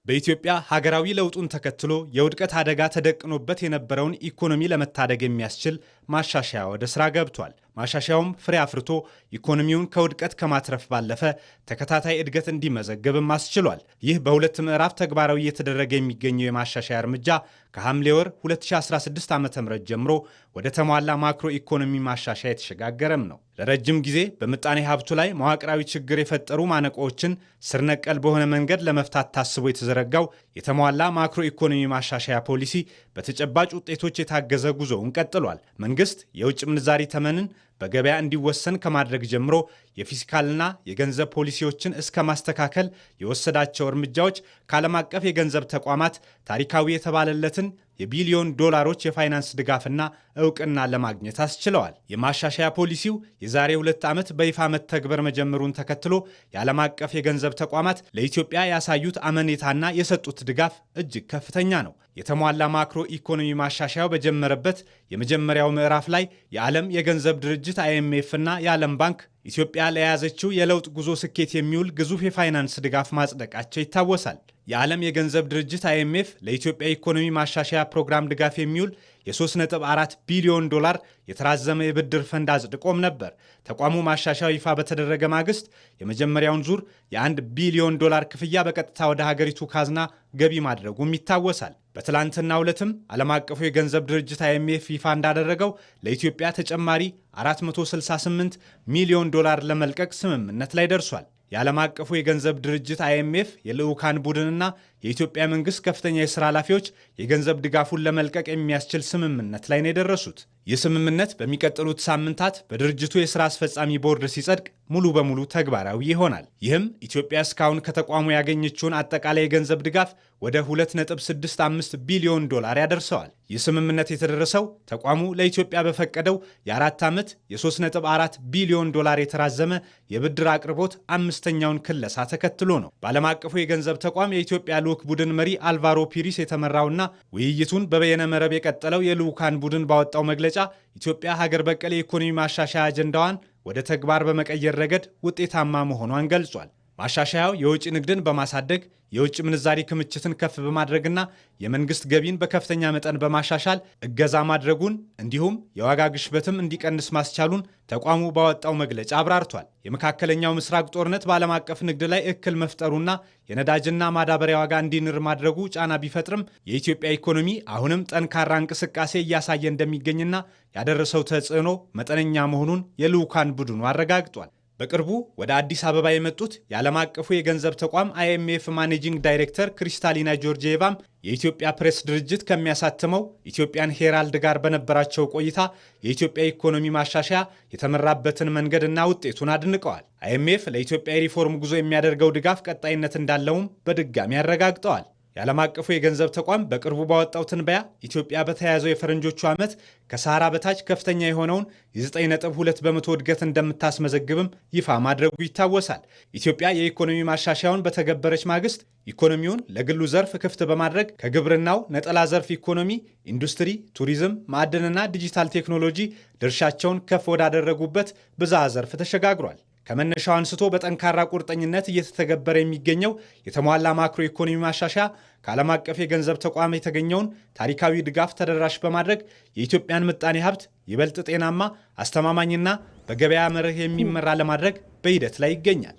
በኢትዮጵያ ሀገራዊ ለውጡን ተከትሎ የውድቀት አደጋ ተደቅኖበት የነበረውን ኢኮኖሚ ለመታደግ የሚያስችል ማሻሻያ ወደ ስራ ገብቷል። ማሻሻያውም ፍሬ አፍርቶ ኢኮኖሚውን ከውድቀት ከማትረፍ ባለፈ ተከታታይ እድገት እንዲመዘገብም አስችሏል። ይህ በሁለት ምዕራፍ ተግባራዊ እየተደረገ የሚገኘው የማሻሻያ እርምጃ ከሐምሌ ወር 2016 ዓ.ም ጀምሮ ወደ ተሟላ ማክሮ ኢኮኖሚ ማሻሻያ የተሸጋገረም ነው። ለረጅም ጊዜ በምጣኔ ሀብቱ ላይ መዋቅራዊ ችግር የፈጠሩ ማነቆዎችን ስር ነቀል በሆነ መንገድ ለመፍታት ታስቦ የተዘረጋው የተሟላ ማክሮ ኢኮኖሚ ማሻሻያ ፖሊሲ በተጨባጭ ውጤቶች የታገዘ ጉዞውን ቀጥሏል። መንግስት የውጭ ምንዛሪ ተመንን በገበያ እንዲወሰን ከማድረግ ጀምሮ የፊስካልና የገንዘብ ፖሊሲዎችን እስከ ማስተካከል የወሰዳቸው እርምጃዎች ከዓለም አቀፍ የገንዘብ ተቋማት ታሪካዊ የተባለለትን የቢሊዮን ዶላሮች የፋይናንስ ድጋፍና እውቅና ለማግኘት አስችለዋል። የማሻሻያ ፖሊሲው የዛሬ 2 ዓመት በይፋ መተግበር መጀመሩን ተከትሎ የዓለም አቀፍ የገንዘብ ተቋማት ለኢትዮጵያ ያሳዩት አመኔታና የሰጡት ድጋፍ እጅግ ከፍተኛ ነው። የተሟላ ማክሮ ኢኮኖሚ ማሻሻያው በጀመረበት የመጀመሪያው ምዕራፍ ላይ የዓለም የገንዘብ ድርጅት IMF እና የዓለም ባንክ ኢትዮጵያ ለያዘችው የለውጥ ጉዞ ስኬት የሚውል ግዙፍ የፋይናንስ ድጋፍ ማጽደቃቸው ይታወሳል። የዓለም የገንዘብ ድርጅት IMF ለኢትዮጵያ ኢኮኖሚ ማሻሻያ ፕሮግራም ድጋፍ የሚውል የ3.4 ቢሊዮን ዶላር የተራዘመ የብድር ፈንድ አጽድቆም ነበር። ተቋሙ ማሻሻያው ይፋ በተደረገ ማግስት የመጀመሪያውን ዙር የ1 ቢሊዮን ዶላር ክፍያ በቀጥታ ወደ ሀገሪቱ ካዝና ገቢ ማድረጉም ይታወሳል። በትላንትናው ዕለትም ዓለም አቀፉ የገንዘብ ድርጅት IMF ይፋ እንዳደረገው ለኢትዮጵያ ተጨማሪ 468 ሚሊዮን ዶላር ለመልቀቅ ስምምነት ላይ ደርሷል። የዓለም አቀፉ የገንዘብ ድርጅት IMF የልዑካን ቡድንና የኢትዮጵያ መንግስት ከፍተኛ የሥራ ኃላፊዎች የገንዘብ ድጋፉን ለመልቀቅ የሚያስችል ስምምነት ላይ ነው የደረሱት። ይህ ስምምነት በሚቀጥሉት ሳምንታት በድርጅቱ የሥራ አስፈጻሚ ቦርድ ሲጸድቅ ሙሉ በሙሉ ተግባራዊ ይሆናል። ይህም ኢትዮጵያ እስካሁን ከተቋሙ ያገኘችውን አጠቃላይ የገንዘብ ድጋፍ ወደ 2.65 ቢሊዮን ዶላር ያደርሰዋል። ይህ ስምምነት የተደረሰው ተቋሙ ለኢትዮጵያ በፈቀደው የ4 ዓመት የ3.4 ቢሊዮን ዶላር የተራዘመ የብድር አቅርቦት አምስተኛውን ክለሳ ተከትሎ ነው። በዓለም አቀፉ የገንዘብ ተቋም የኢትዮጵያ ልዑክ ቡድን መሪ አልቫሮ ፒሪስ የተመራውና ውይይቱን በበየነ መረብ የቀጠለው የልዑካን ቡድን ባወጣው መግለጫ ኢትዮጵያ ሀገር በቀል የኢኮኖሚ ማሻሻያ አጀንዳዋን ወደ ተግባር በመቀየር ረገድ ውጤታማ መሆኗን ገልጿል። ማሻሻያው የውጭ ንግድን በማሳደግ የውጭ ምንዛሪ ክምችትን ከፍ በማድረግና የመንግስት ገቢን በከፍተኛ መጠን በማሻሻል እገዛ ማድረጉን እንዲሁም የዋጋ ግሽበትም እንዲቀንስ ማስቻሉን ተቋሙ ባወጣው መግለጫ አብራርቷል። የመካከለኛው ምስራቅ ጦርነት በዓለም አቀፍ ንግድ ላይ እክል መፍጠሩና የነዳጅና ማዳበሪያ ዋጋ እንዲንር ማድረጉ ጫና ቢፈጥርም የኢትዮጵያ ኢኮኖሚ አሁንም ጠንካራ እንቅስቃሴ እያሳየ እንደሚገኝና ያደረሰው ተጽዕኖ መጠነኛ መሆኑን የልዑካን ቡድኑ አረጋግጧል። በቅርቡ ወደ አዲስ አበባ የመጡት የዓለም አቀፉ የገንዘብ ተቋም IMF ማኔጂንግ ዳይሬክተር ክሪስታሊና ጆርጂየቫም የኢትዮጵያ ፕሬስ ድርጅት ከሚያሳትመው ኢትዮጵያን ሄራልድ ጋር በነበራቸው ቆይታ የኢትዮጵያ ኢኮኖሚ ማሻሻያ የተመራበትን መንገድና ውጤቱን አድንቀዋል። IMF ለኢትዮጵያ የሪፎርም ጉዞ የሚያደርገው ድጋፍ ቀጣይነት እንዳለውም በድጋሚ አረጋግጠዋል። የዓለም አቀፉ የገንዘብ ተቋም በቅርቡ ባወጣው ትንበያ ኢትዮጵያ በተያያዘው የፈረንጆቹ ዓመት ከሰሃራ በታች ከፍተኛ የሆነውን የ9.2 በመቶ እድገት እንደምታስመዘግብም ይፋ ማድረጉ ይታወሳል። ኢትዮጵያ የኢኮኖሚ ማሻሻያውን በተገበረች ማግስት ኢኮኖሚውን ለግሉ ዘርፍ ክፍት በማድረግ ከግብርናው ነጠላ ዘርፍ ኢኮኖሚ፣ ኢንዱስትሪ፣ ቱሪዝም፣ ማዕድንና ዲጂታል ቴክኖሎጂ ድርሻቸውን ከፍ ወዳደረጉበት ብዝሃ ዘርፍ ተሸጋግሯል። ከመነሻው አንስቶ በጠንካራ ቁርጠኝነት እየተተገበረ የሚገኘው የተሟላ ማክሮ ኢኮኖሚ ማሻሻያ ከዓለም አቀፍ የገንዘብ ተቋም የተገኘውን ታሪካዊ ድጋፍ ተደራሽ በማድረግ የኢትዮጵያን ምጣኔ ሀብት ይበልጥ ጤናማ፣ አስተማማኝና በገበያ መርህ የሚመራ ለማድረግ በሂደት ላይ ይገኛል።